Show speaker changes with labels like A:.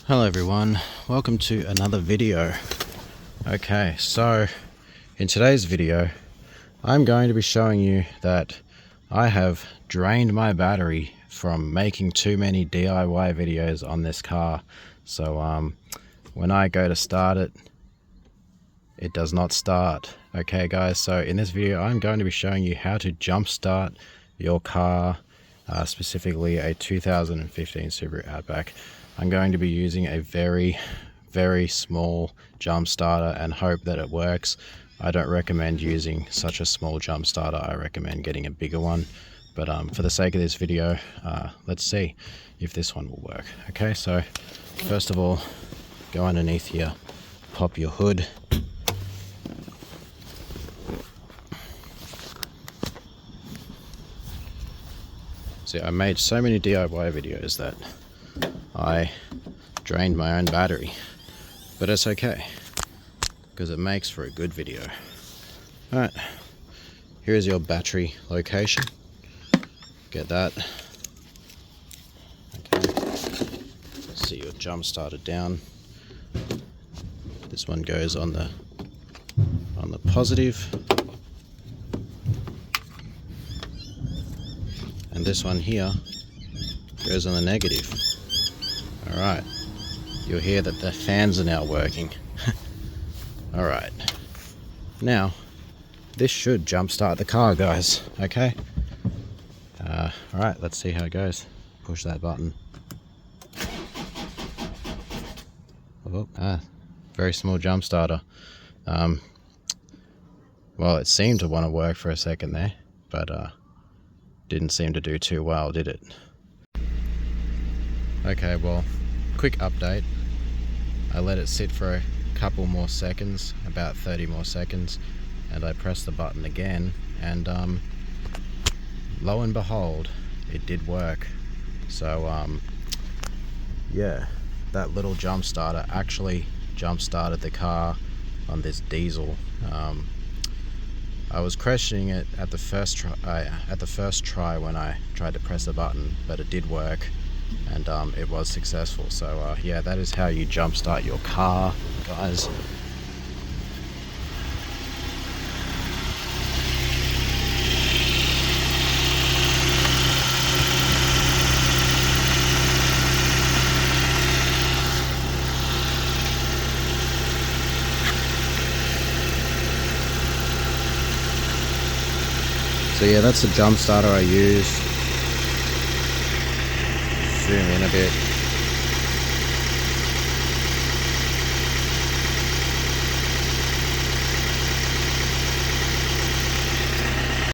A: Hello everyone, welcome to another video. Okay, so in today's video I'm going to be showing you that I have drained my battery from making too many DIY videos on this car. So when I go to start it, it does not start. Okay guys, so in this video I'm going to be showing you how to jumpstart your car, specifically a 2015 Subaru Outback. I'm going to be using a very small jump starter and hope that it works. I don't recommend using such a small jump starter. I recommend getting a bigger one, but for the sake of this video, let's see if this one will work. Okay, so first of all, go underneath here, pop your hood. See, I made so many DIY videos that I drained my own battery, but it's okay because it makes for a good video. Alright, here is your battery location. Get that. Okay, see your jump starter down. This one goes on the positive, and this one here goes on the negative. Alright, you'll hear that the fans are now working. Alright, now this should jumpstart the car, guys. Okay, alright, let's see how it goes. Push that button. Oh, very small jump starter. Well, it seemed to want to work for a second there, but didn't seem to do too well, did it? Okay, well, quick update. I let it sit for a couple more seconds, about 30 more seconds, and I pressed the button again, and lo and behold, it did work. So yeah, that little jump starter actually jump started the car on this diesel. I was questioning it at the first try when I tried to press the button, but it did work, and it was successful. So yeah, that is how you jumpstart your car, guys. So yeah, that's the jump starter I use. Zoom in a bit.